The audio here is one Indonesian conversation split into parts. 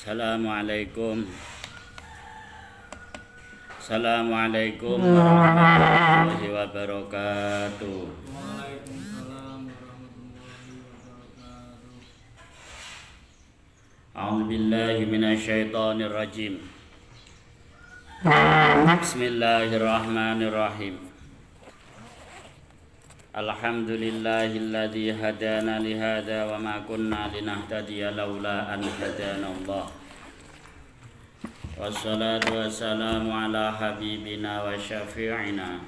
Assalamualaikum. Assalamualaikum warahmatullahi wabarakatuh. Waalaikumsalam warahmatullahi wabarakatuh. A'udzu billahi minasyaitonir rajim. Bismillahirrahmanirrahim. Alhamdulillahilladzi hadana li hadza wa ma kunna linahtadiya laula an hadana Allah. Wassalatu wassalamu ala habibina wa syafi'ina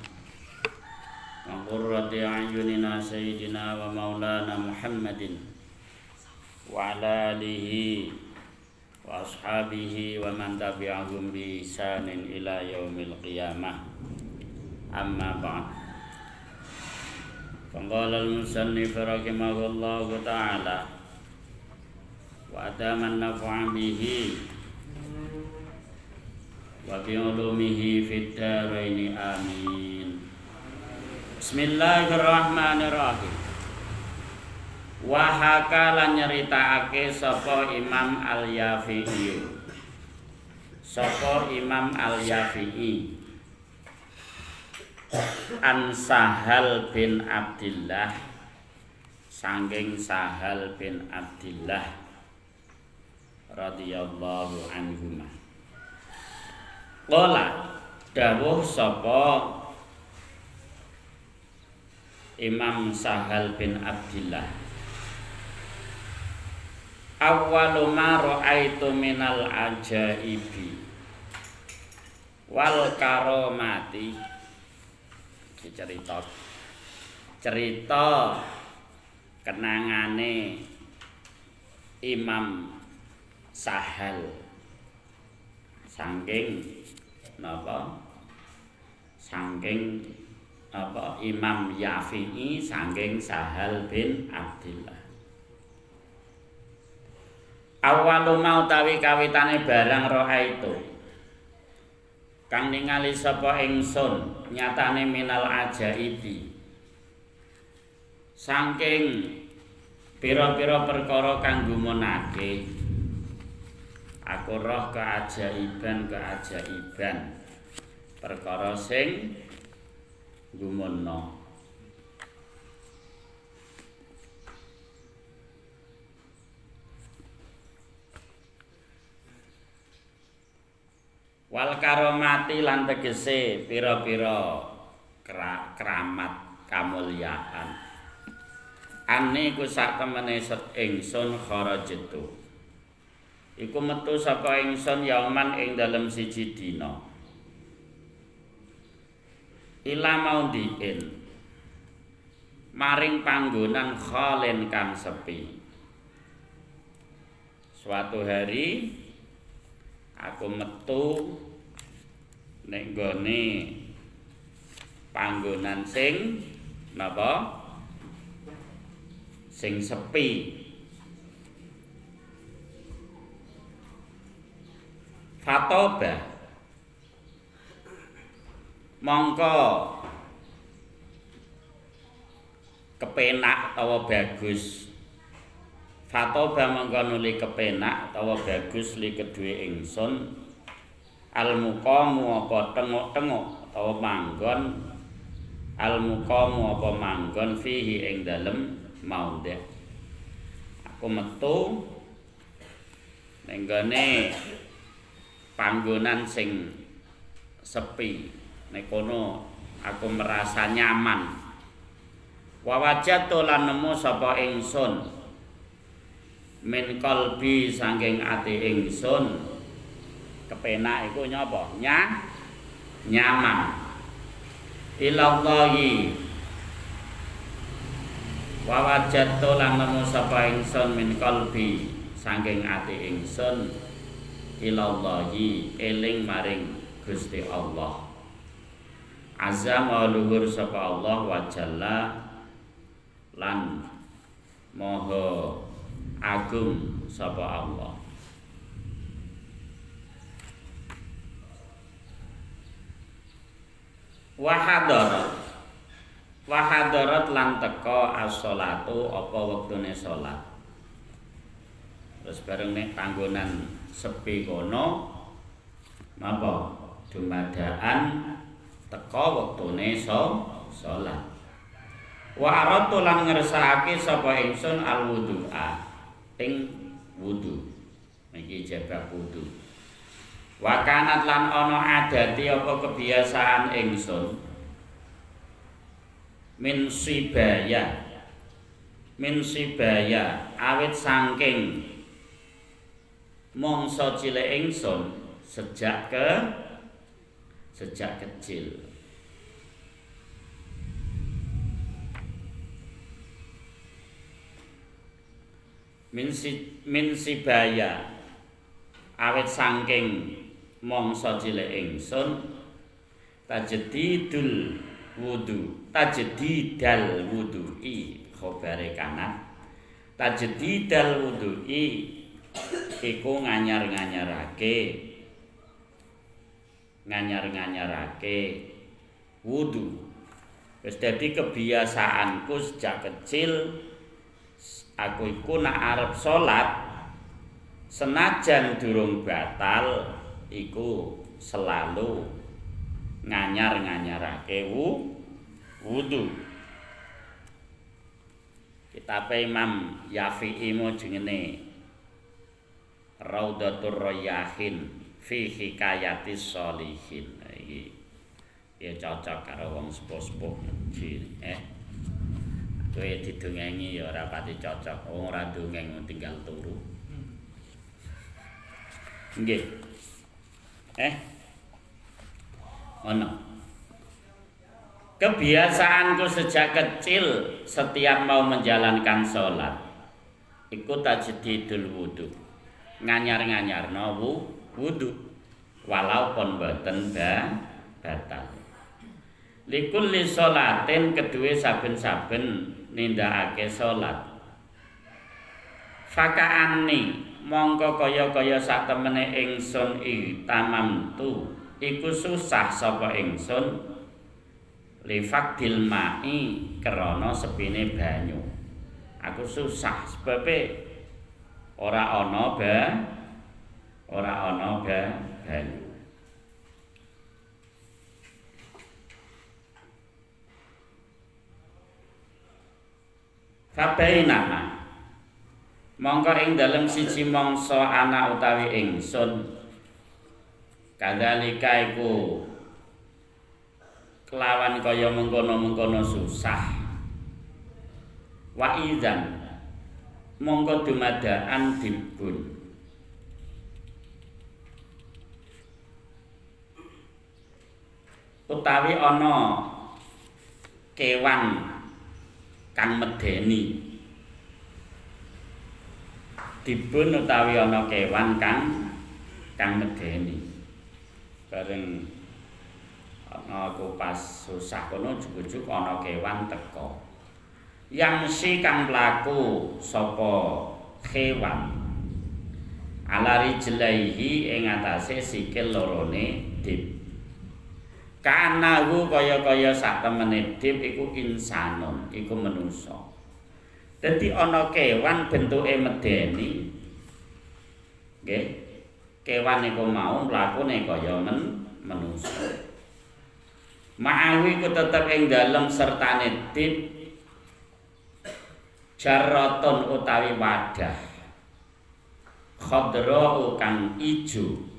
wa qurrati a'yunina sayyidina wa maulana Muhammadin wa ala alihi wa ashabihi wa man tabi'ahum bi ihsanin ila yaumil qiyamah. Amma ba'd. Faqala al-musannif rahimahullahu ta'ala wa ataman naf'a bihi wa bi ulumihi fid dharain amin. Bismillahirrahmanirrahim. Wa hakalan nyeritakake sapa Imam Al-Yafi'i. Sapa Imam Al-Yafi'i an Sahal bin Abdillah sangking Sahal bin Abdillah radhiyallahu anhuma. Qala dawuh sapa Imam Sahal bin Abdillah, awwalu ma ra'aitu minal ajaibi wal karomati. cerita kenangane Imam Sahal saking Imam Yafi'i saking Sahal bin Abdillah. Awalu mau tawi kawitane barang roha itu kang ningali sapa ingsun nyatane minal ajaibi saking pira-pira perkara kang gumunake. Aku roh keajaiban perkara sing gumunna. Wal karomati lan tegese pira-pira keramat kamulyaan. Ane ku sak temene ingsun kharajtu. Iku metu saka ingsun yauman ing dalem siji dina. Ila maudhi'in maring panggonan khalen kang sepi. Suatu hari aku metu nek nggone panggonan sing sing sepi. Fatoba mongko kepenak utawa bagus. Fatoba mongko nuli kepenak utawa bagus li kedue ingsun al-muqamu apa tengok-tengok utawa manggon al-muqamu apa manggon fihi ing dalem maudhe. Aku metu ning gone panggonan sing sepi. Nek kono aku merasa nyaman. Wa wajadtu lan nemu sapa ingsun min qalbi saking ati ingsun kepenak iku nyapa? Nyaman. Ilallahi wa wajadtu lan nemu sapa ingsun min qalbi saking ati ingsun ilallahi eling maring Gusti Allah. Azza wa luhur sapa Allah wa jalla lan maha agung sapa Allah. Wahadarat lan teka as-sholatu apa wektune salat. Terus bareng nek panggonan sepi kono napa dumadaan teka wektune salat. Wa aratu lan ngersakake sapa ingsun alwudu'a ing wudu. Iki jabab wudu. Wa kanat lan ana adati apa kebiasaan ingsun min sibaya awit saking mangsa cilik ingsun sejak kecil. Min sibaya awit saking mangsa cilik ingsun tajdidal wudu'i khabare kanat tajdidal wudu'i iku nganyar-nganyarake wudu. Wis dadi kebiasaanku sejak kecil aku iku nek arep salat senajan durung batal iku selalu nganyar-nganyarake wudu. Kitab Imam Yafi'i jenenge Raudhatur Rayyahin fi Hikayatis Sholihin. Iki ya cocok karo wong sepuh-sepuh kowe didongengi ya ora pati cocok. Wong ora dongeng tinggal turu. Nggih. Ono. Kebiasaanku sejak kecil setiap mau menjalankan sholat iku tajdidul wudu. Nganyar-nganyarno wudu walaupun boten batal. Likulli sholatin kedue saben-saben nindakake salat. Fakaani mongko kaya-kaya satemene ingsun tamamtu iku susah sapa ingsun lifakdil ma'i krana sepine banyu. Aku susah sebabe ora ana banyu. Fabainama mongko ing dalem siji mangsa ana utawi ingsun kadzalika iku kelawan kaya mengkono-mengkono susah wa idzan mongko dumadaan dibun utawi ana kewan kang medeni dibun utawi ana kewan kang medeni bareng aku pas susah kono juk-juk ana kewan teka yang si kang mlaku sapa kewan alari jelaihi ing atase sikil lorone dib kanahu kaya-kaya sak temene dip iku insanun iku manusa. Dadi ana kewan bentuke medeni. Nggih. Kewan iku mau mlakune kaya manusa. Ma'awi ku tetep ing dalem sertane dip jarratun utawi wadah. Khadra kang ijo.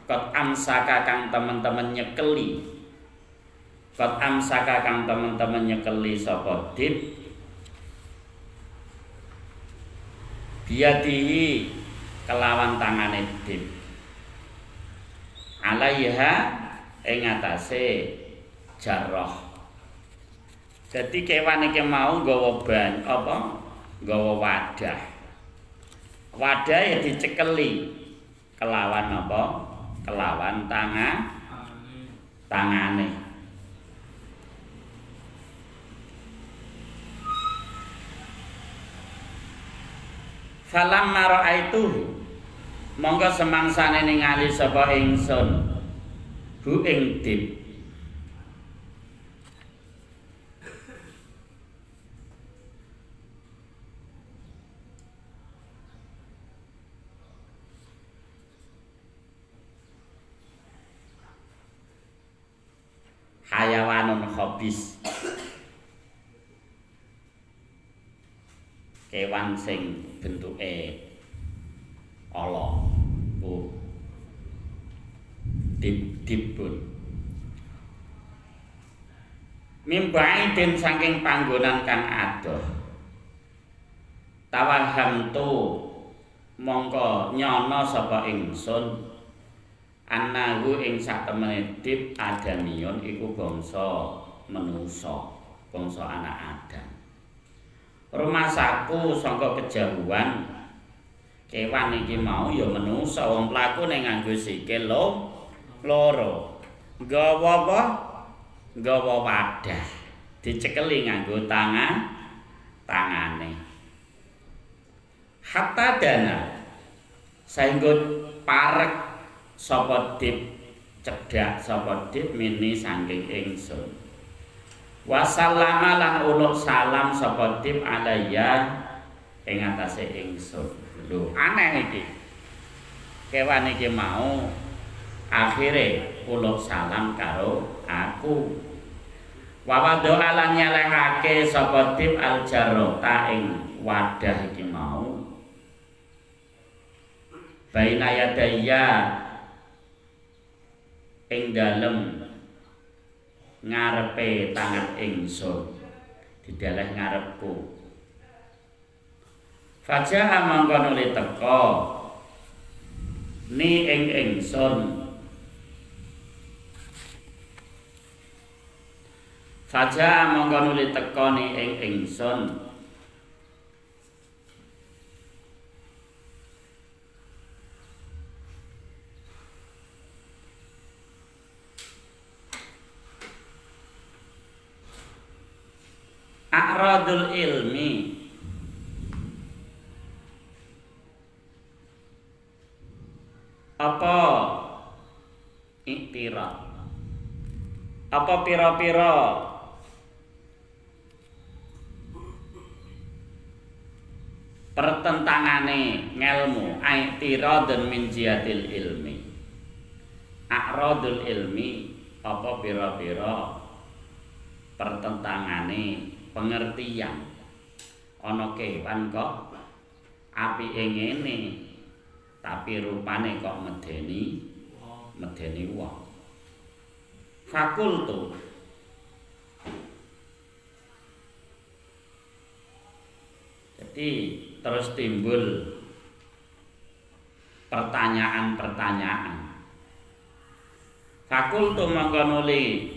Kot amsaka kang teman-teman nyekeli. Kot amsaka kang teman-teman nyekeli sapa dip. Biadihi kelawan tangane dip. Alaiha ing atase jarrah. Dadi kewan iki mau nggawa nggawa wadah. Wadah ya dicekeli kelawan apa? Kelawan tangane. Falamma ra'aitu monggo semangsane ningali sapa ingsun hu ing dip hayawanun khabis. Kewan sing bentuke ala bu dipun mimbai den saking panggonan kang adoh tawahamtu mongko nyono sapa ingsun annahu ing satemene dip adamion iku bangsa manusa bangsa anak Adam rumasaku sangka kejauhan kewan iki mau ya manusa wong pelaku ning nganggo sikil loro nggawa wadah dicekeli nganggo tangane hatta dana saengga parek sapa dip cedhak sapa dip mini saking ingsun wasallama lan uluk salam sapa dip alaya ing atase ingsun lho aneh iki kewan iki mau akhire uluk salam karo aku wawadho lan nyelehake sapa dip aljarota ing wadah iki mau baina yadaya ing dalem ngarepe tangan ingsun didaleh ngarepku fajaha mangko nuli teka ni ing ingsun fajaha mangko nuli teka ni ing ingsun a'radul ilmi apa iktiraf apa pira-pira pertentangane ngelmu i'tiradun min jihatil ilmi a'radul ilmi apa pira-pira pertentangane pengertian ana kewan kok apike ngene tapi rupane kok medeni wong fakultu jadi terus timbul pertanyaan-pertanyaan fakultu mangko nuli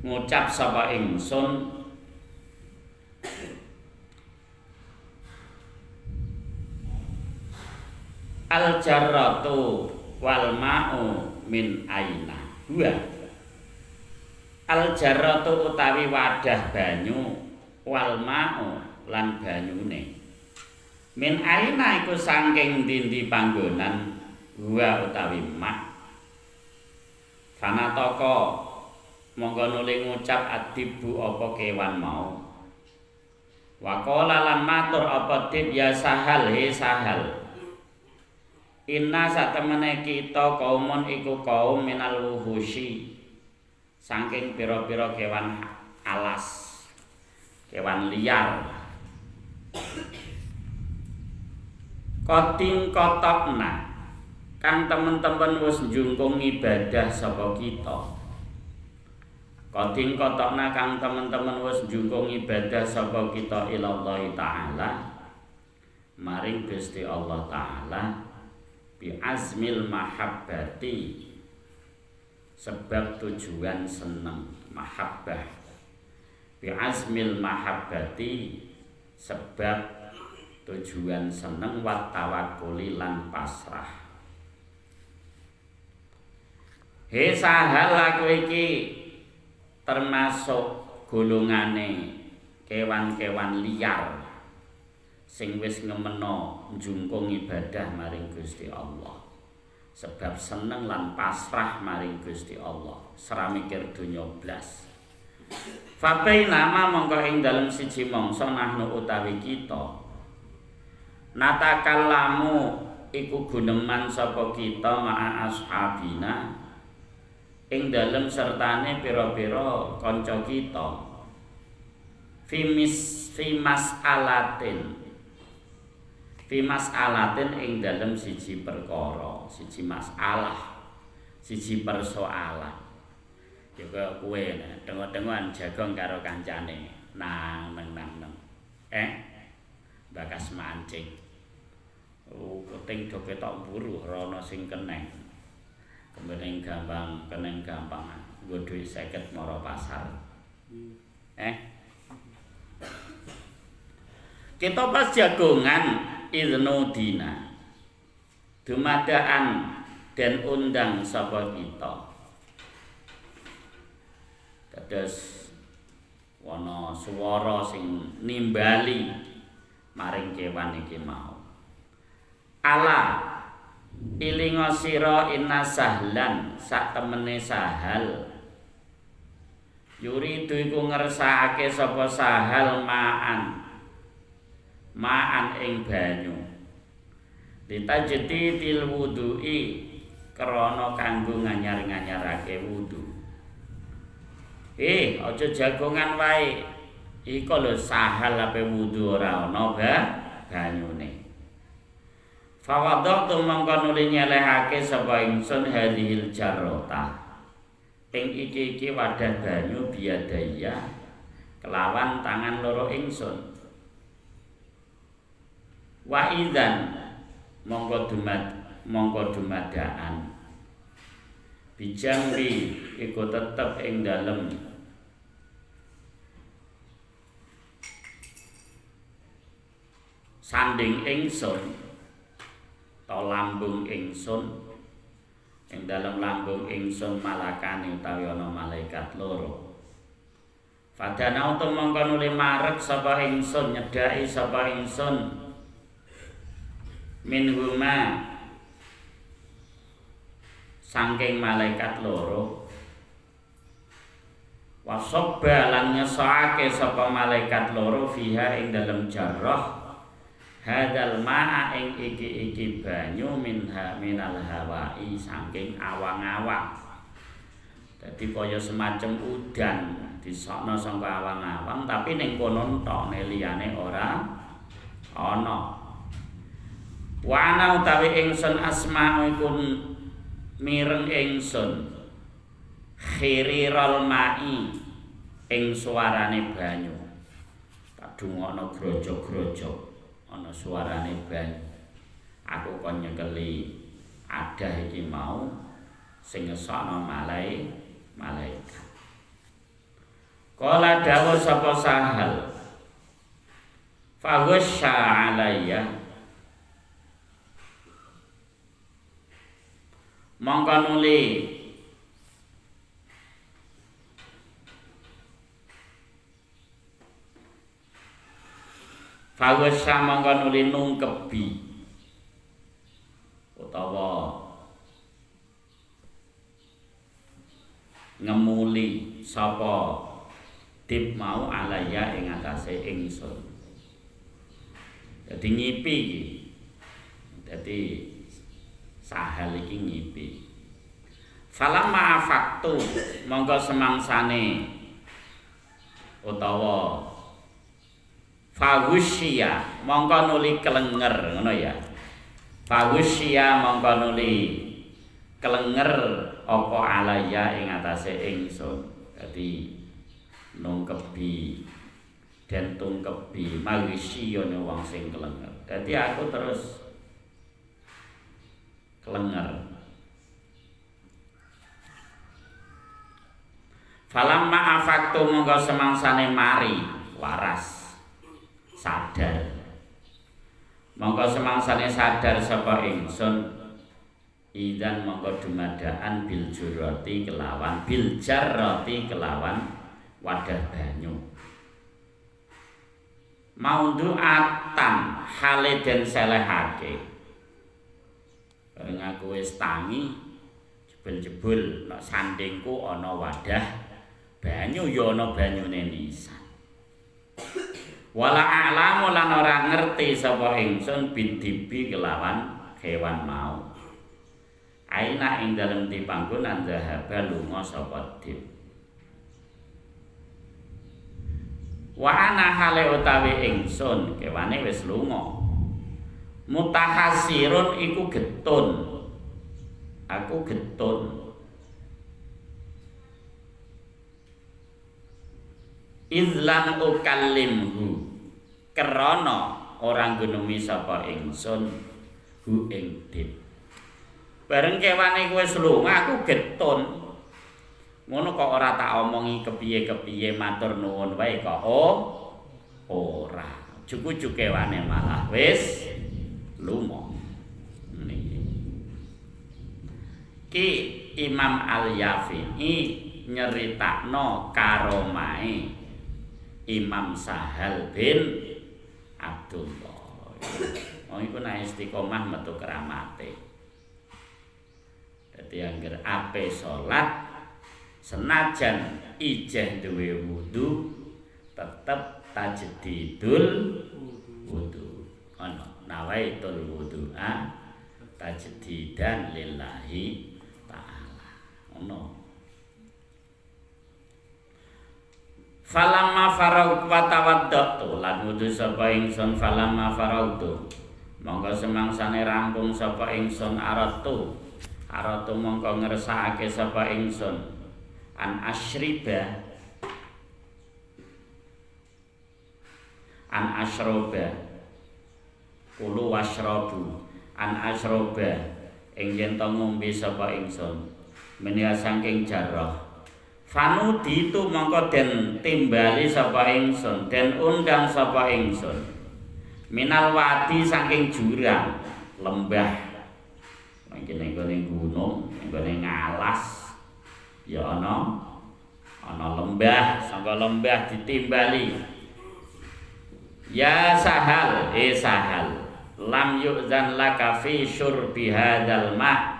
ngucap sapa ingsun al jarratu wal ma'u min aina dua al jarratu utawi wadah banyu wal ma'u lan banyune min aina iku saking ndi panggonan gua utawi mak fanataka monggo nuli ngucap adibu apa kewan mau waqala lan matur apa dip ya sahal he sahal inna satemene kita kaumun iku kaum minal wuhusi saking pira-pira kewan alas kewan liar koting kotokna kang temen-temen wis njungkung ibadah sapa kita koting kotokna kang temen-temen wis njungkung ibadah sapa kita ilallahi ta'ala maring Gusti Allah ta'ala bi azmil mahabbati sebab tujuan seneng mahabbah bi azmil mahabbati sebab tujuan seneng wa tawakkuli lan pasrah he sahal aku iki termasuk golongane kewan-kewan liar sing wis ngemeno njungkung ibadah maring Gusti Allah sebab seneng lan pasrah maring Gusti Allah sera mikir donya blas fapai nama mongko ing dalem siji mangsa nahnu utawi kita natakallamu iku guneman sapa kita ma'a ashabina ing dalem sertane pira-pira kanca kita Fimas alatin ing dalem siji perkara, siji masalah, siji persoalan. Ya kaya kowe tengok-tengokan jagong karo kancane nang. Bakas mancing. Keting do ketok buru rono sing keneng. Keneng gampang. Nggo dhuwit 50 mara pasar. Kita pas jagongan iznudina dumadaan dan undang sapa kita dados ana swara sing nimbali maring kewan iki mau ala ilinga sira inna sahlan sak temene sahal yuridu iku ngersakake sapa sahal ma'an ing banyu ditajeti til wudu'i krana kanggo nganyar-nganyarake wudu aja jagongan wae iko lho sahal ape wudu ora ana banyune fawadhatu mongko nuli nyelehake sapa ingsun hadhil jarrata ing iki wadah banyu biadaya kelawan tangan loro ingsun wa idzan mongko dumadaan bijambi iku tetep ing dalem sanding ingsun ta lambung ingsun ing dalem lambung ingsun malakane utawi ana malaikat loro fadana utung mongko nuli marek sapa ingsun nyedhaki sapa ingsun minhuma saking malaikat loro wasobba lan nyesake sapa malaikat loro fiha ing dalem jarrah hadal ma'a ing iki banyu minal hawai saking awang-awang dadi kaya semacam udan disokno saka awang-awang tapi ning kono tok liyane ora ana wa ana utawi ingsun asma'ikun mireng ingsun khiriral ma'i ing suarane banyu tak dungokno grojok-grojok ana suarane banyu aku kon nyekeli adah iki mau sing ngesokno malaikat kala dawuh sapa sahal faghsha alayya mongko nuli fawasa mongko nuli nungkebi utawa ngemuli sapa tip mau alaya ing atase ingsun dadi ngipi iki dadi sahal iki ngipi falamma afaktu monggo semangsane utawa fagusya monggo nuli kelenger ngono ya fagusya monggo nuli kelenger apa alaya ing atase ingsun dadi nungkebi dan tungkebi magusya wong sing kelenger dadi aku terus kelenger falamma afaktu monggo semangsane mari waras sadar monggo semangsane sadar sapa ingsun idzan monggo dumadaan bil jarrati kelawan wadah banyu maudhu'atan hale den selehake bareng aku wis tangi jebul-jebul nek sandingku ana wadah banyu ya ana banyune nisan wala a'lamu lan ora ngerti sapa ingsun bidibi kelawan kewan mau aina ing dalem dipanggonan zahaba lunga sapa dip wa ana hale utawi ingsun kewane wis lunga mutahasirun iku getun aku getun izlan ukallimhu krana ora ngunemi sapa ingsun hu ing dip bareng kewane kowe wis lunga aku getun ngono kok ora tak omongi kepiye-kepiye matur nuwun wae kok ora juku-juku kewane malah wis lunga niki ki Imam Al-Yafi'i nyeritakno karomahe Imam Sahal bin Abdullah. Oh iku nek istiqomah metu keramate. Dadi angger ape salat senajan ijeh duwe wudu tetep tajdidul wudu. Ana nawaitul wudu'a tajdidan lillahi ta'ala. Ono. Falamma faragtu wa tawaddatu lan wudu sapa ingsun falamma faragtu monggo semangsane rampung sapa ingsun aratu monggo ngersakake sapa ingsun an asyroba kulo wasrobu an asyroba ing yen to ngombe sapa ingsun menika saking jarrah Fanu ditu mongko den timbali sapa ingsun den undang sapa ingsun minal wadi saking jurang lembah ngene gunung ngene ngalas ya ana lembah saka lembah ditimbali ya sahal sahal lam yu'zan laka fi syurbi hadzal ma'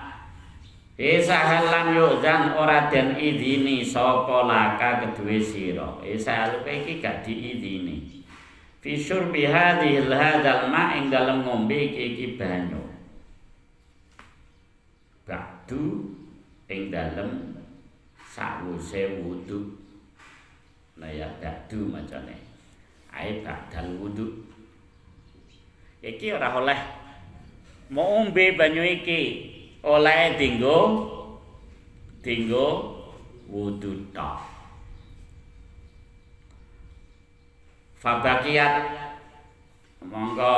sahal lam yu'zan ora den idini sapa laka kedue sira sahal iki gak diidini fi syurbi hadzal ma' ing dalem ngombe iki banyu ba'du ing dalem sawise wudu nah ya ba'du macane ae ba'dal wudu iki ora oleh mau ombe banyu iki oleh dinggo wudu tok fabakiyat monggo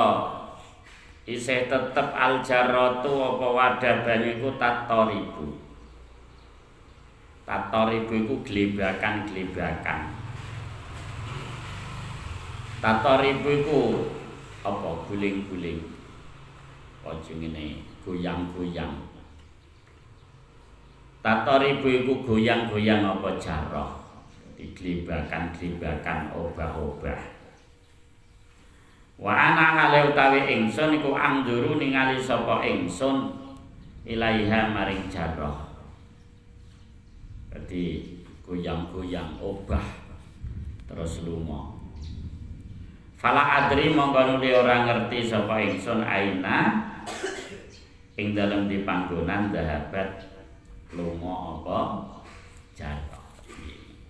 isih tetep aljaratu apa wadah banyu iku tatoribu iku glebakan tatoribu iku apa guling-guling aja ngene goyang-goyang tatoribu iku goyang-goyang apa jarrah diglebakan obah-obah wa ana hale utawi ingsun iku angduru ningali sapa ingsun ilaiha maring jarrah dadi goyang-goyang obah terus lunga fala adri mongko nuli ora ngerti sapa ingsun aina ing dalem dipanggonan dahabat lunga apa jarrah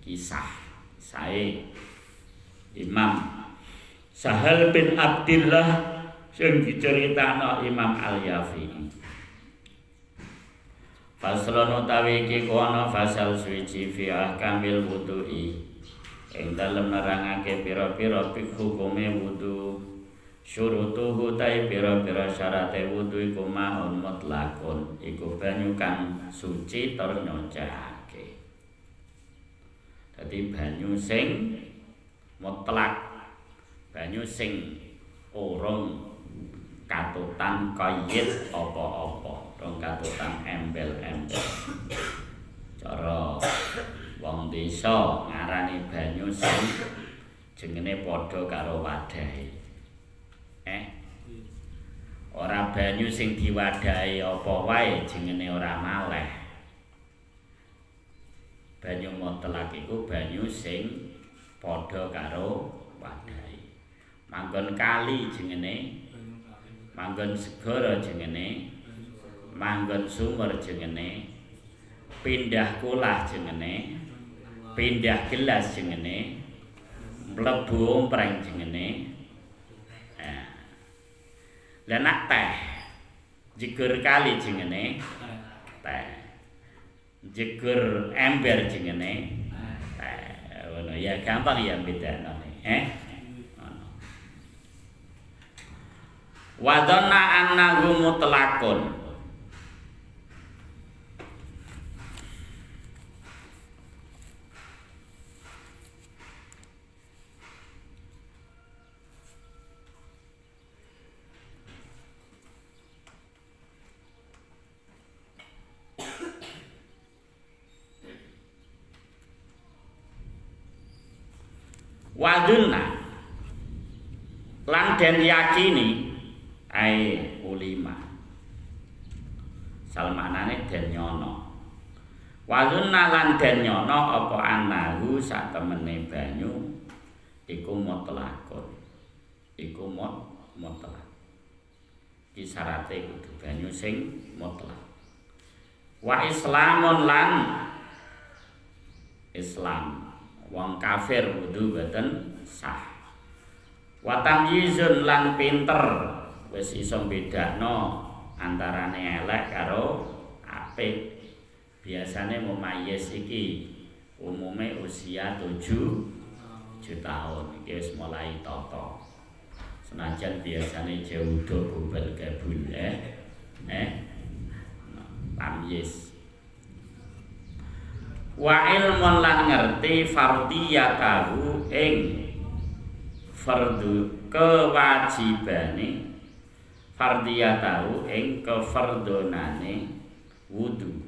kisah sae Imam Sahal bin Abdillah sing diceritakno Imam Al-Yafi'i faslon utawi iki kono fasal suci fi ahkamil wudu'i ing dalem nerangake pira-pira hukume wudu syurutuhu tai pira-pira syarate wudu iku ma'un mutlaqun iku banyu kang suci tur nyocahake dadi banyu sing mutlak banyu sing urung katutan qayyid apa-apa rong katutan embel-embel cara wong desa ngarani banyu sing jenenge padha karo wadahe ora banyu sing diwadahi apa wae jenenge ora maleh banyu mutlak iku banyu sing padha karo wadahi manggon kali jenenge manggon segara jenenge manggon sumur jengene, pindah kulah jengene, pindah gelas jengene, mlebu ompreng jengene. Lah nak teh jegur kali jengene, teh. Jegur ember jengene, teh. Ngono ya gampang ya bedakno. Ngono. Wa dhanna annahu mutlaqun. Wadunna lan den yakini ae ulima salmanane den nyono wadunna lan den nyono apa anahu sak temene banyu iku mutlakun iku mutlak iki syarate kudu banyu sing mutlak wa islamun lan Islam wong kafir wudu boten sah. Wa tamyizun lan pinter wis iso bedakno antarane elek karo apik. Biasane mumayyiz iki umume usia 7 tahun iki wis mulai tata. Senajan biasane jaudo bubal kabul tamyiz. Wa ilmun lan ngerti fardiyatahu ing fardu kewajibane fardiyatahu ing kefardonane wudu.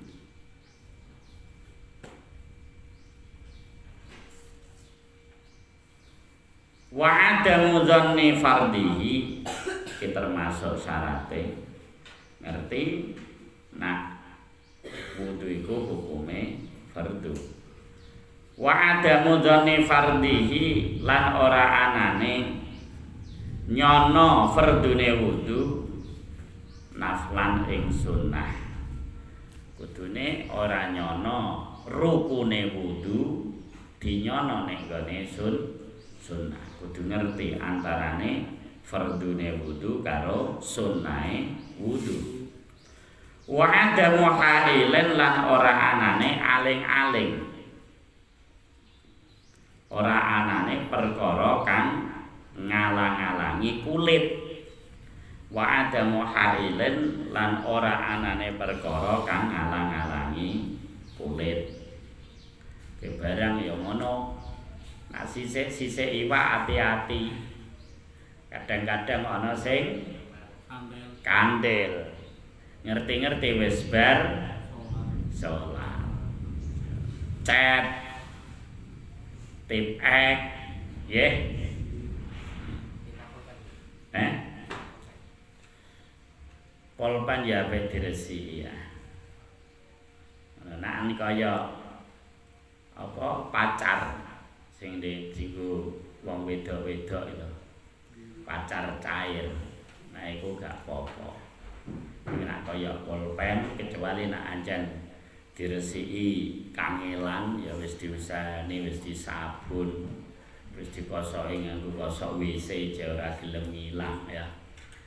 Wa adamu dhanni fardihi iki termasuk syarate ngerti nak wudu iku hukume fardu. Wa adamu dhanni fardihi lan ora anane nyono fardune wudu naflan ing sunnah. Kudune ora nyono rukune wudu dinyono ning gone sunnah. Kudu ngerti antarane fardune wudu karo sunnahe wudu. Wa adamu hailen lan ora anane aling-aling. Ora anane perkara kang ngalang-alangi kulit. Wa adamu hailen lan ora anane perkara kang ngalang-alangi kulit. Ke barang ya ngono. Nah sisik iwak hati-hati. Kadang-kadang ana sing kandel. Ngerti-ngerti wis bar salat. Cet tip ek nggih. Polpan ya ape diresiki ya. Nah ini kaya apa pacar sing dienggo wong wedok-wedok itu. Pacar cair. Nah iku gak apa-apa. Nek kaya pulpen kecuali nek ancen diresiki kangelan ya wis diusahani wis disabun wis dikosoki nganggo kosok WC aja ora gelem ilang ya.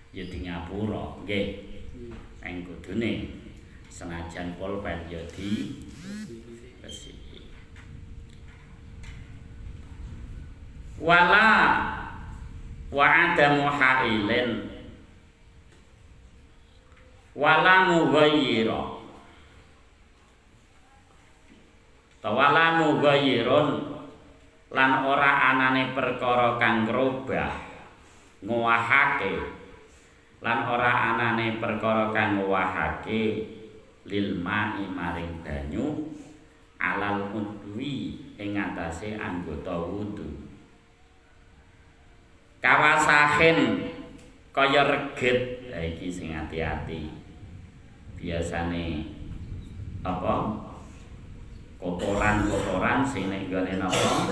Ya di ngapura nggih. Ing kudune senajan pulpen ya diresiki. Wala wa adamu hailin wala mughayyira tawala mughayyirun lan ora anane perkara kang ngrobah ngowahake lan ora anane perkara kang ngowahake lil ma'i maring banyu alal udwi ing atase anggota wudu kawasahen kaya regit iki sing hati-hati biasane apa kotoran-kotoran sing nek gone napa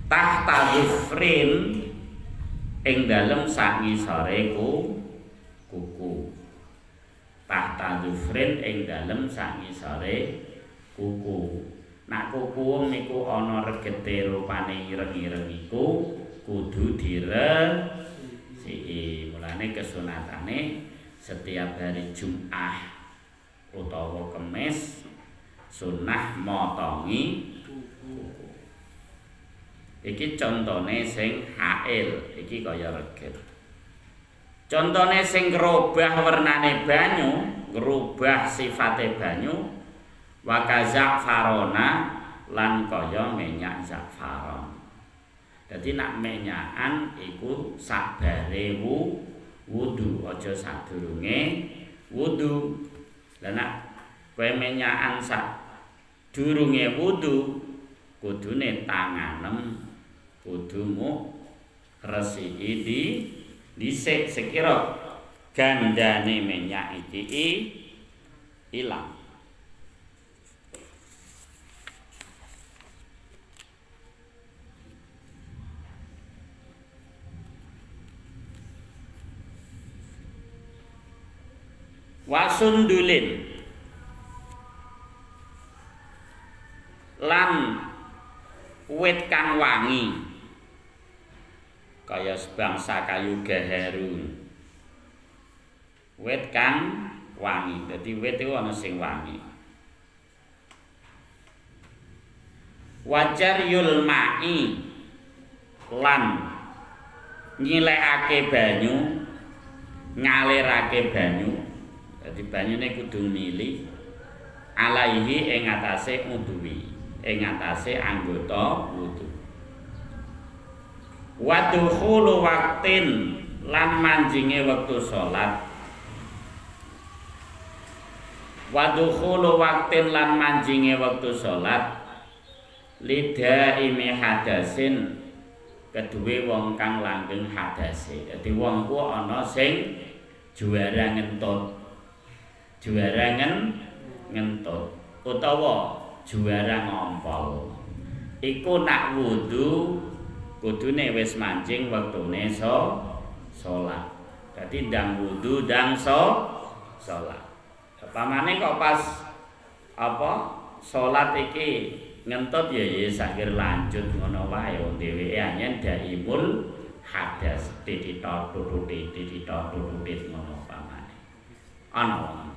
tahta ifrin ing dalem sak ngisore kuku tahta dzufrin ing dalem sangisore kuku. Nak kuku niku ana regete rupane ireng-ireng iku kudu diresiki. Mulane kesunatane setiap hari Jumat utawa Kemis sunah motongi kuku. Iki contone sing hail, iki kaya reget. Contone sing ngrubah wernane banyu, ngrubah sifate banyu, wa kaza'farona lan kaya minyak za'faron. Dadi nak minyakan iku sakbare wudu, aja sadurunge wudu. Lah nak kowe minyakan sadurunge wudu, kudune tanganem kudu resiki dhisik sekira gandane minyak iki ilang. Wasundulin lan wit kang wangi kaya sebangsa kayu gaharu. Wit kang wangi, dadi wit iku ana sing wangi. Wajar yul ma'i lan nyilekake banyu, ngalirake banyu. Dadi banyune kudu mili alaihi ing atase udhuwi, ing atase anggota wudu. Wa dukhulu waqtin lan manjinge wektu salat. Wa dukhulu waqtin lan manjinge wektu salat lidaimi hadasin keduwe wong kang langgeng hadase. Dadi wong ku ana sing juara ngentut. Juara ngentut utawa juara ngompol. Iku nak wudu kudune wis mancing wektune salat. Dadi ndang wudu ndang salat. Pamane kok pas salat iki ngentut ya sakir lanjut ngono wae wong dheweke anyen daimul hadas tititot tututit ngono pamane. Ana wong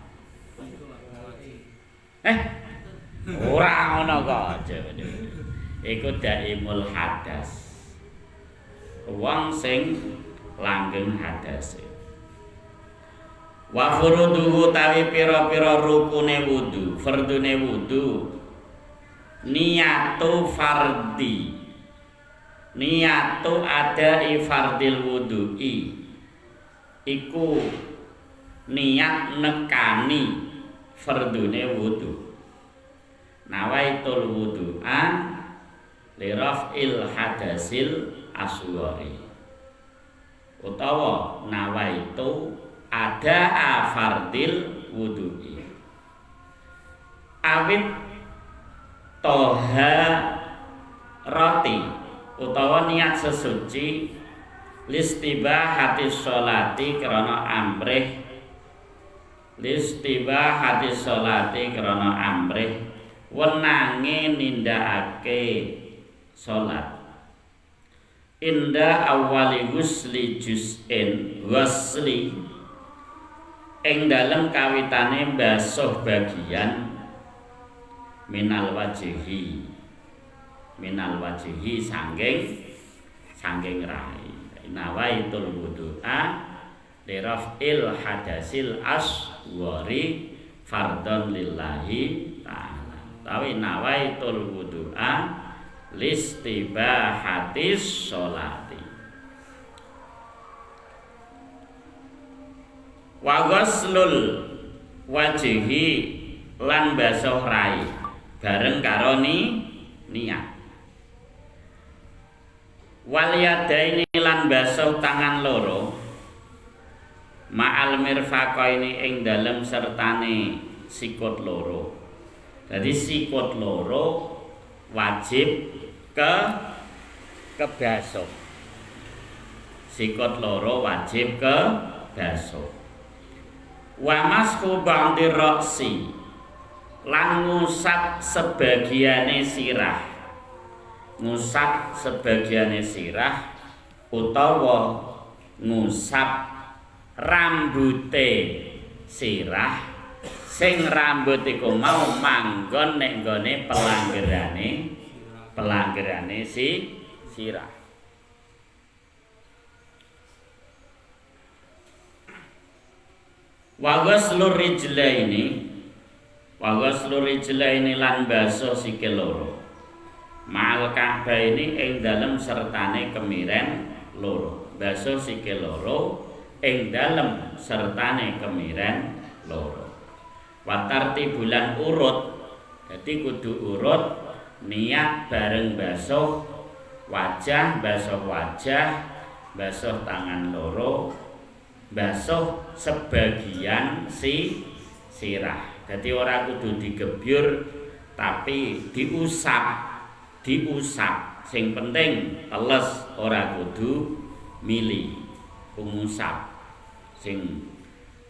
ora ngono kok aja. Iku daimul hadas. Wong sing langgeng hadase. Wa furuduhu tawi pira-pira rukune wudu, fardune wudu. Niyatu fardi. Niyatu adai fardil wudu'i. Iku niat nekani fardune wudu. Nawaitul wudu'a li raf'il hadasil asghari. Utawa nawaitu ada fardil wudu'i. Awit toha roti utawa niat sesuci listibahati sholati krana amrih. Listibahati sholati krana amrih wenange nindakake salat. Inda awali ghusli juz'in ghusli ing dalem kawitane mbasuh bagian minal wajihi sanging rai. Nawaitul wudu'a li raf'il hadasil asghari fardhon lillahi ta'ala. Tawi nawaitul wudu'a listibahatis sholati. Wa ghuslul wajhi lan basuh rai bareng karo niat. Wal yadaini lan basuh tangan loro ma'al mirfaqaini ing dalem sertane sikut loro. Jadi sikut loro wajib kebasuh. Sikut loro wajib kebasuh. Wa masku ba'di ra'si lan ngusap sebagiane sirah. Ngusap sebagiane sirah utawa ngusap rambute sirah sing rambut iku mau manggon nek nggone pelanggerane sirah. Wa ghaslur rijlaini lan basuh sikil loro. Ma'al ka'baini ing dalem sertane kemiren loro. Basuh sikil loro ing dalem sertane kemiren loro. Wa tartibulan urut. Dadi kudu urut niat bareng basuh wajah, basuh tangan loro, basuh sebagian sirah. Jadi ora kudu digebyur tapi diusap. Sing penting teles, ora kudu mili. Ngusap. Sing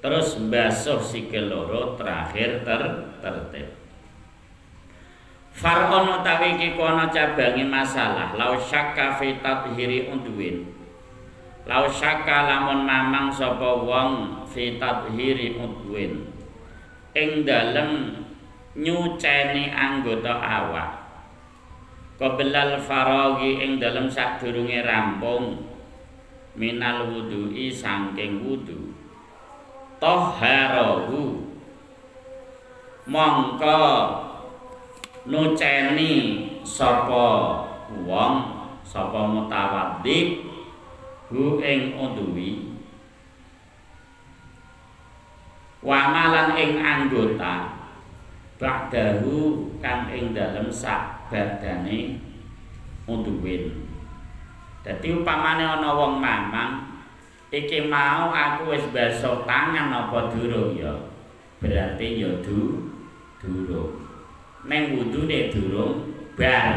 terus basuh sikil loro terakhir tertib. Far'on utawi iki kono cabangi masalah lau syakka fi tathhiri udwin. Lau syakka lamun mamang sapa wong fi tathhiri udwin. Ing dalem nyuceni anggota awak. Qablal faraghi ing dalem sadurunge rampung minal wudu'i saking wudu. Tahharahu mongko nuceni sapa wong sapa mutawaddi hu ing udwi wa malan ing anggota ba'dahu kang ing dalem sak badane udwin. Dadi upamane ana wong mamang iki mau aku wis basuh tangan apa durung ya berarti ya durung. Neng wudune durung bar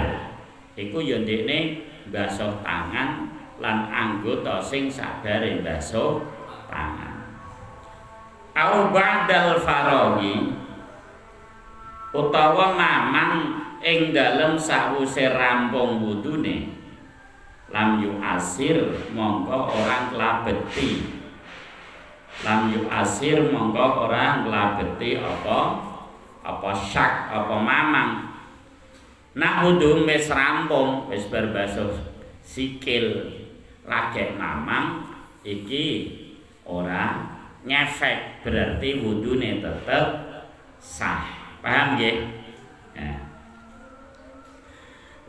iku ya ndekne basuh tangan lan anggota sing sabare basuh tangan. Au ba'dal faraghi utawa mamang ing dalem sawise rampung wudune lam yu asir mongko orang klabeti. Lam yu asir mongko orang klabeti apa syak apa mamang. Nak wudu wis rampung wis berbasuh sikil lagek mamang iki ora ngefek berarti wudune tetep sah. Paham nggih?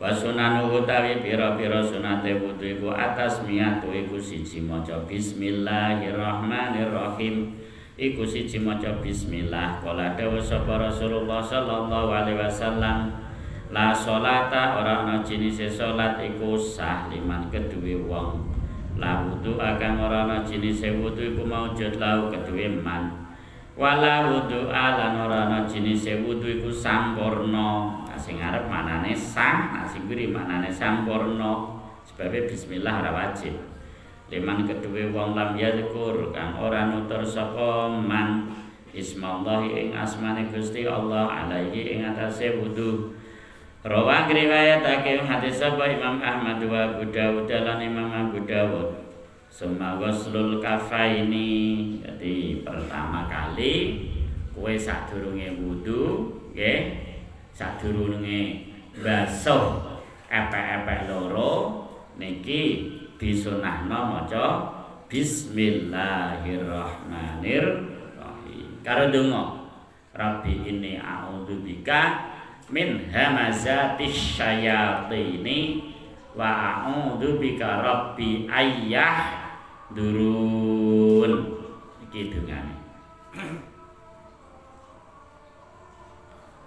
Wa sunanuhu tawi pira-pira sunate wudu iku atas miyatu iku siji maca bismillahirrahmanirrahim. Iku siji maca bismillah. Kala dawuh sapa Rasulullah sallallahu alaihi wasallam, la sholata ora ana jinise salat iku sah liman keduwe wong. La wudu akan ora ana jinise wudu iku maujud lau keduwe man. Wala wudu lan ora ana jinise wudu iku sampurna. Sing arep manane sah, sing ngiri manane sampurna. Sebabe bismillah ora wajib. Liman keduwe wong lam yazkur kang ora nutur sapa man ismallahi ing asmane Gusti Allah alaihi ing atase wudu. Rawa riwayatake hadis sapa Imam Ahmad wa Abu Dawud lan Imam Abu Dawud. Summa ghuslul kafaini. Jadi pertama kali kowe sadurunge wudu, nggih. Sadurunge basuh epek-epek loro niki disunahno maca bismillahirrahmanirrahim. Karo donga Rabbi inni a'udzubika min hamazatis syayatini wa a'udzubika rabbi ayyah durun. Iki dungane.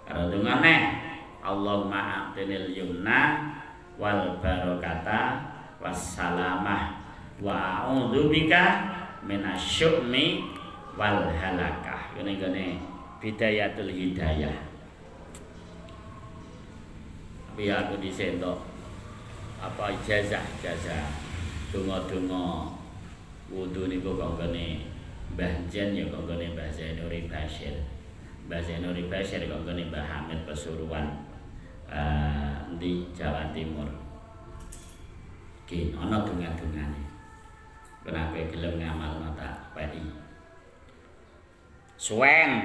Karo dungane Allahumma a'tinil yumna wal barakata wassalamah wa a'udzubika minasyu'mi wal halakah. Ngene bidayatul hidayah. Tapi aku disentok apa ijazah donga-donga wudu niku kok ngene Mbah Jen ya konggone Mbah Zainuri Bashir. Mbah Zainuri Bashir konggone Mbah Hamid Pasuruan di Jawa Timur. Ki ana donga-dongane. Kenapa gelem ngamalno tak pedi. Suwen.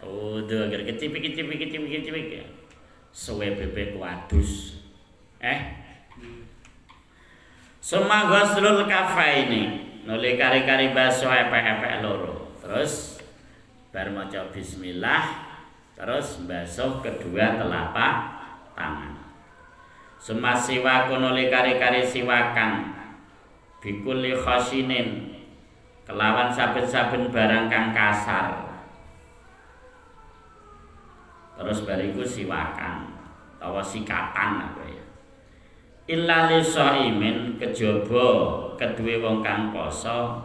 Oh, tuh agar kecipik. Suwe bebek wadus. Summa ghuslul kafaini. Nuli kari-kari baso epek-epek loro. Terus bar maca bismillah, terus basuh kedua telapak tangan. Summa siwaku nuli kari-kari siwakan. Bikulli khasinin. Kelawan saben-saben barang kang kasar. Terus bariku siwakan utawa sikatan apa ya. Illa li shaimin kejaba kedue wong kang poso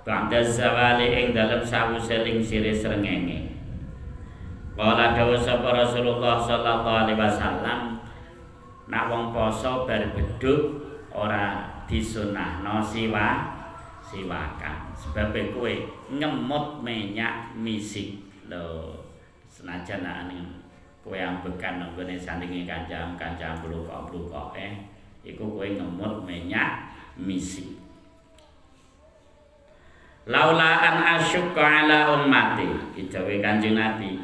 ba'da zawali ing dalem sawise lingsire srengenge. Kala dawuh sapa Rasulullah sallallahu alaihi wasallam, nek wong poso bar bedhug ora disunahno siwakan. Sebab kowe ngemut minyak misik lho. Senajan ane kowe ambekan nggone sandinge kancam blukok iku kowe ngemut minyak misik. Laula an asyqa ala ummati, dawuh Kanjeng Nabi.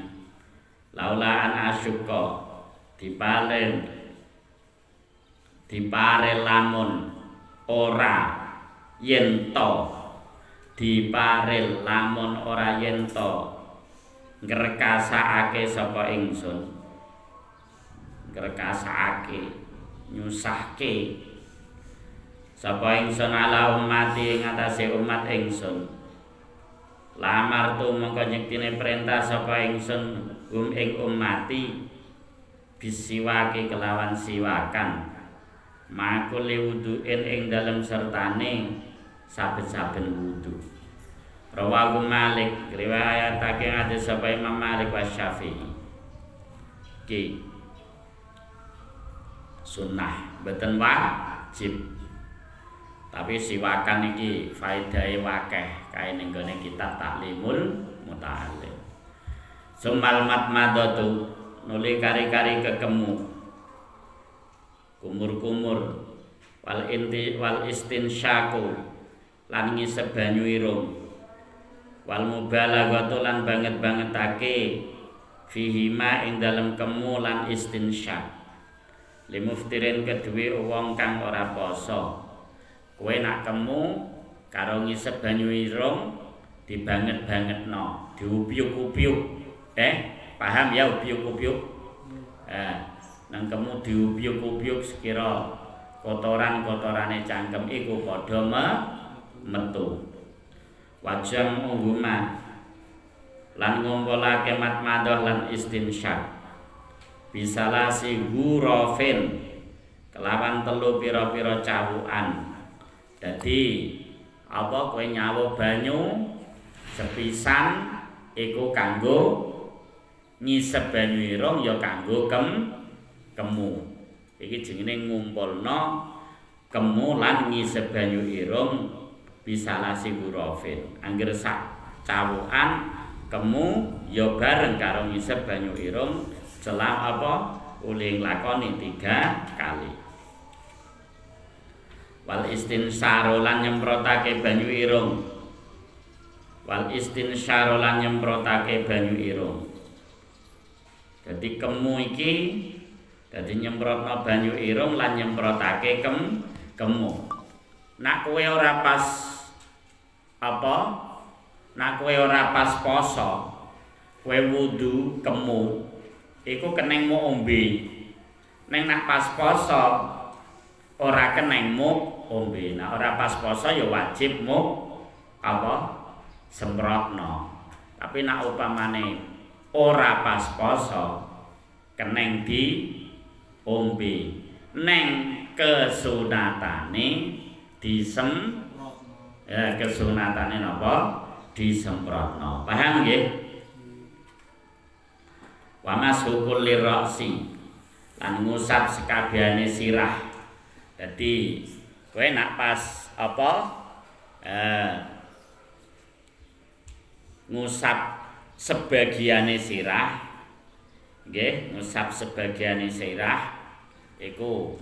Laula an asyqa dipare lamun ora yen to dipare lamun ora yen to ngrekasake sapa ingsun, ngrekasake nyusahke sapa ingsun ala ummati ing atase umat ingsun. Lamar tu mongko nyektine perintah sapa ingsun ing ummati bisiwake kelawan siwakan makuli wudu'in ing dalem sertane saben-saben wudu. Rawahu Malik riwayatake hadis sapa Imam Malik wa Syafi'i. Ki sunnah mboten wajib. Tapi siwakan iki faedahe wakeh kae ning gone kitab Taklimul Muta'allim. Sumal matmadatu nuli kari-kari kekemu. Kumur-kumur wal istinsyaku lan ngisep banyu irung. Wal mubalaghatu lan banget-bangetake fihima ing dalem kemu lan istinsyak. Limuftirin kedue wong kang ora poso. Kowe nak kemu karo ngisep banyu irung dibanget-bangetno, diubyuk-ubyuk. Paham ya ubyuk-ubyuk? Nang kemu diubyuk-ubyuk sekira kotoran-kotorane cangkem iku padha metu. Wajam ungguma lan ngumpulake matmadah lan istinsyak bisalasi hurufin kelawan telu pira-pira cawukan. Dadi apa kowe nyawuh banyu sepisan iku kanggo ngisep banyu irung ya kanggo kemu. Iki jenenge ngumpulno kemu lan ngisep banyu irung bisalasi hurufin. Angger sak cawukan kemu ya bareng karo ngisep banyu irung celah apa uling lakoni 3 kali. Wal istinsyaro lan nyemprotake banyu irung. Wal istinsyaro lan nyemprotake banyu irung. Dadi kemu iki dadi nyemprotno banyu irung lan nyemprotake kemu. Nak kowe ora pas apa? Nak kowe ora pas poso, kowe wudu kemu iku keneng mu ombe. Neng nak pas poso ora keneng mu ombe. Nah ora pas poso ya wajib mu apa? Semprotno. Tapi nak upamane ora pas poso keneng di ombe. Neng kesunatane kesunatane napa? Disemprotno. Paham nggih? Wa mashukul lirasi lan ngusap sekabehane sirah. Dadi kowe nak pas apa ngusap sebagiane sirah nggih ngusap sebagiane sirah iku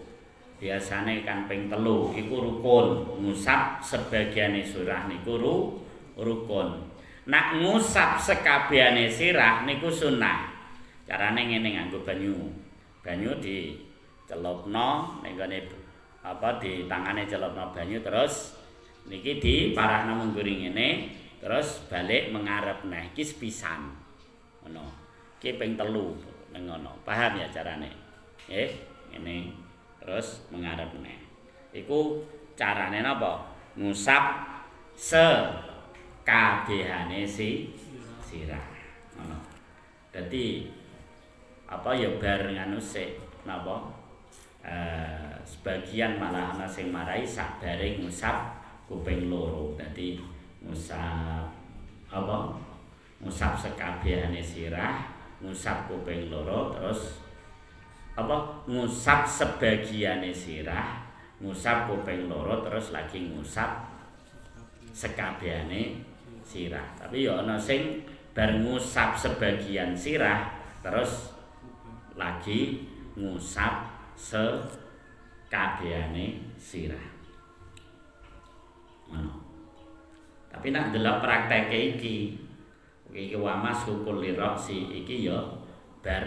biasane kan ping 3 iku rukun ngusap sebagiane sirah niku rukun nak ngusap sekabehane sirah niku sunah carane ngene nganggo banyu dicelupno ning gone di tangane celupno banyu terus niki diparahno mengguri ngene terus balik mengarep neh iki sepisan ngono iki ping 3 ning ngono paham ya carane nggih ngene terus mengarep neh iku carane napa ngusap sekabehane sirah ngono dadi apa ya bar nganu sik napa sebagian malah ana sing marai sakbare ngusap kuping loro dadi ngusap apa ngusap sekabehane sirah ngusap kuping loro terus apa ngusap sebagiane sirah ngusap kuping loro terus lagi ngusap sekabehane sirah tapi ya ana sing bar ngusap sebagian sirah terus lagi ngusap sekabehane sirah tapi nak delok prakteke iki wamas hukul liroksi iki ya bar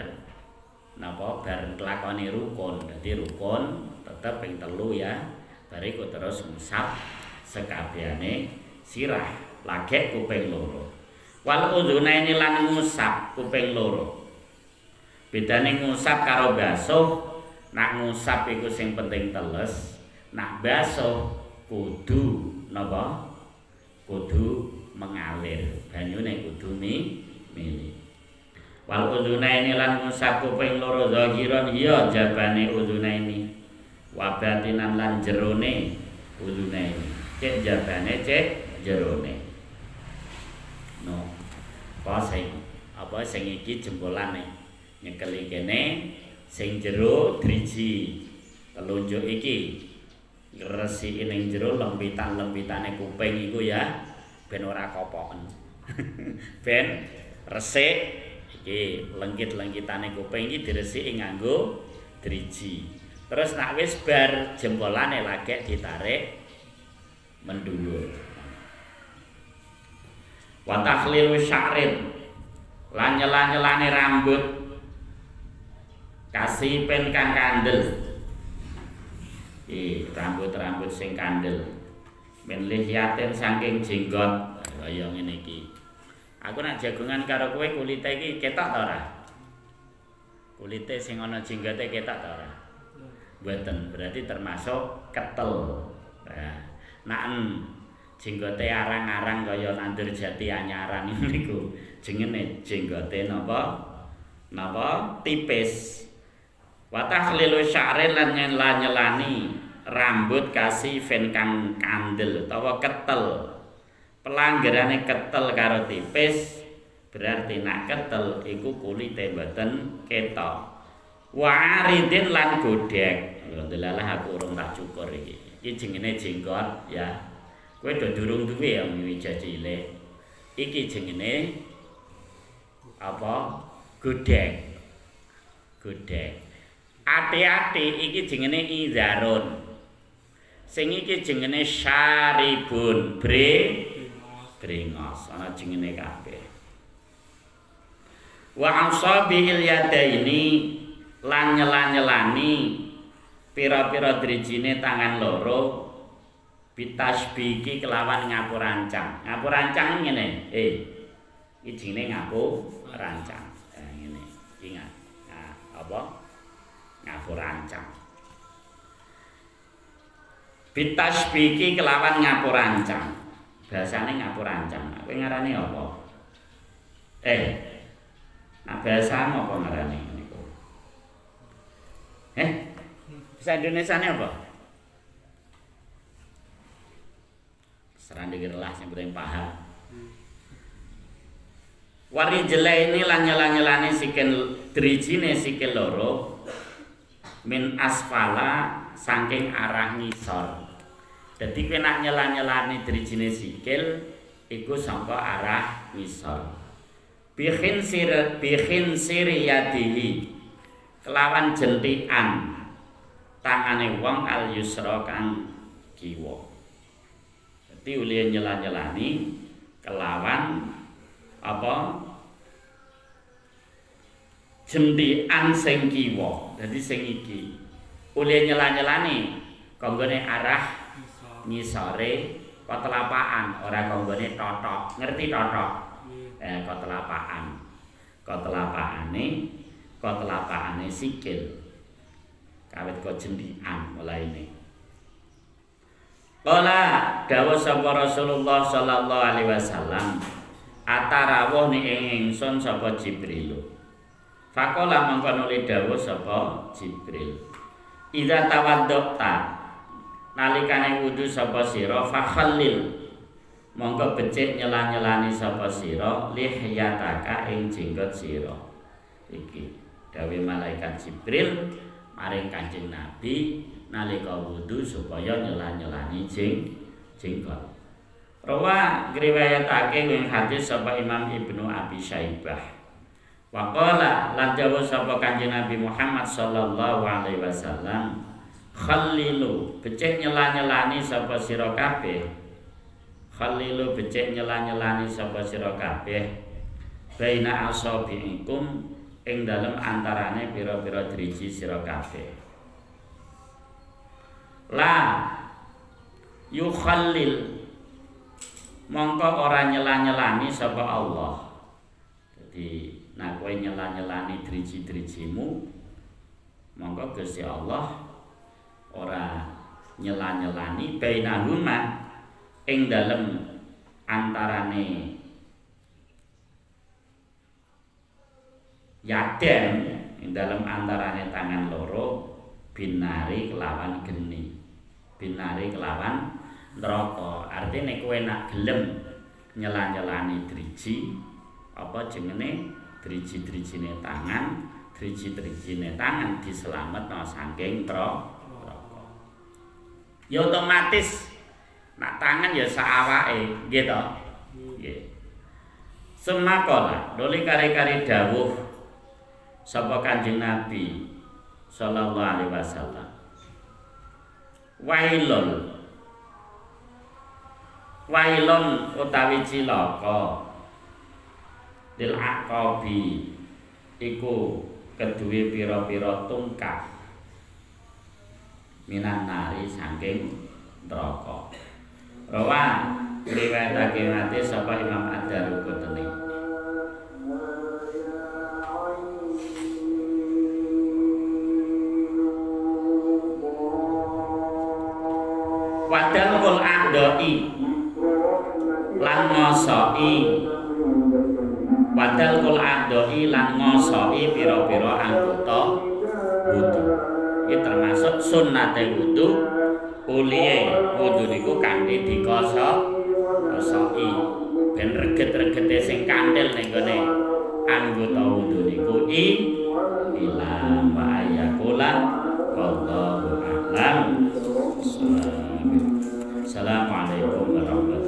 napa bar kelakone rukun dadi rukun tetep ping 3 ya bariku terus ngusap sekabehane sirah lagek kuping loro wal udzunaini lan ngusap kuping loro bedane ngusap karo basuh nak ngusap iku sing penting teles nak basuh kudu napa kudu mengalir banyune kudu mili wal udzunaini lan ngusap kuping loro zahiran ya jabane udzunaini wa batinan lan jerone udzunaini cek jabane cek jerone no apa sing iki jempolane nyekeli kene sing jero driji telunjuk iki ngresiki ning jero lempitan-lempitane kuping iku ya ben ora kopoken ben resik iki lengkit-lengkitane kuping iki diresiki nganggo driji terus nak wis bar jempolane lagek ditarik mendhuwur wa takhlilu sya'rin lan nyela-nyelane rambut kasih pen kang kandel rambut-rambut sing kandel men lihiaten saking jenggot kaya ngene iki aku nak jagongan karo kowe kulite iki ketok ta ora kulite sing ana jenggote ketok ta ora mboten berarti termasuk ketel nah jenggote arang-arang kaya nandur jati anyaran niku jenenge jenggote napa tipis wa takhlilu sya'rin lan nyelani rambut kasih fen kang kandel utawa ketel pelanggarane ketel karo tipis berarti nak ketel iku kulite mboten ketok wa aridin lan godhek ndelalah aku urung tak cukur iki jenenge jenggot ya kowe do durung duwe ya wiwit cilik iki jenenge apa godhek ati-ati iki jenenge izarun sing iki jenenge syaribun brengos ana jenenge kabeh wa asabil yadaini lan nyelani pira-pira drijine tangan loro bitasbiki kelawan ngapu rancang ngene iki jenenge ngapu rancang ngene ingat apa ngapu rancang bitasbiki kelawan ngapu rancang bahasane ngapu rancang kowe ngarani apa nah bahasa apa ngarani niku bahasa Indonesiane apa serang dikirlah sing penting paham wari jele ini lan nyela-nyelane sikil drijine sikil loro min asfala saking arah ngisor Dadi kowe nak nyela-nyelani drijine sikil iku saka arah ngisor. Bihin siriyadihi kelawan jentikan tangane wong al yusra kang kiwa. Dadi ulih nyela-nyelani kelawan apa jentikan sing kiwa. Dadi sing iki ulih nyela-nyelani kanggone arah ngisore kotelapaan, ora kanggone totok. Ngerti totok? Kotelapaan. Kotelapane sikil. Kawit kok jentikan mulaine. Kala dawuh sapa Rasulullah sallallahu alaihi wasallam, atarawuh ni ingsun sapa Jibril. Faqala mangko nuli dawuh sapa Jibril. Idza tawaddata nalikane wudu sapa sira fakhallil monggo becik nyela-nyelani sapa sira lihyataka ing jenggot sira. Iki dawuh malaikat Jibril maring Kanjeng Nabi nalika wudu supaya nyela-nyelani jenggot. Rawa ngriwayatake ing hadis sapa Imam Ibnu Abi Syaibah. Wa qala lan dawuh sapa Kanjeng Nabi Muhammad sallallahu alaihi wasallam, khallilu becik nyela-nyelani sapa sira kabeh. Khallilu becik nyela-nyelani sapa sira kabeh. Baina asabiikum ing dalem antarane pira-pira driji sira kabeh. La yukhallil mongko ora nyela-nyelani sapa Allah. Jadi nek kowe nyela-nyelani driji-drijimu mongko Gusti Allah ora nyela-nyelani bainahuma ing dalem antarane yaden ing dalem antarane tangan loro binari kelawan geni. Binari kelawan neraka. Artine kowe nak gelem nyela-nyelani driji apa jenenge driji-drijine tangan, driji-drijine tangan diselametno saking neraka. Ya otomatis nak tangan ya saawake, nggih to? Nggih. Semakola dole kare-kare dawuh sapa Kanjeng Nabi sallallahu alaihi wasallam. Wailun utawi cilaka lil aqabi iku keduwe pira-pira tungkak minan nari saking neraka. Rawa riwayatake hadis sapa Imam Ad-Darqutni. Wadal kul a'dai lan ngosoi wadal kul a'dai lan ngosoi pira-pira anggota wudu. Iki termasuk sunnate wudu. Uliye wudu niku kanthi dikosoi ben reget-regete sing kandel ning gone anggota wudu niku ilang wa ayakula wallahu a'lam. Assalamualaikum warahmatullahi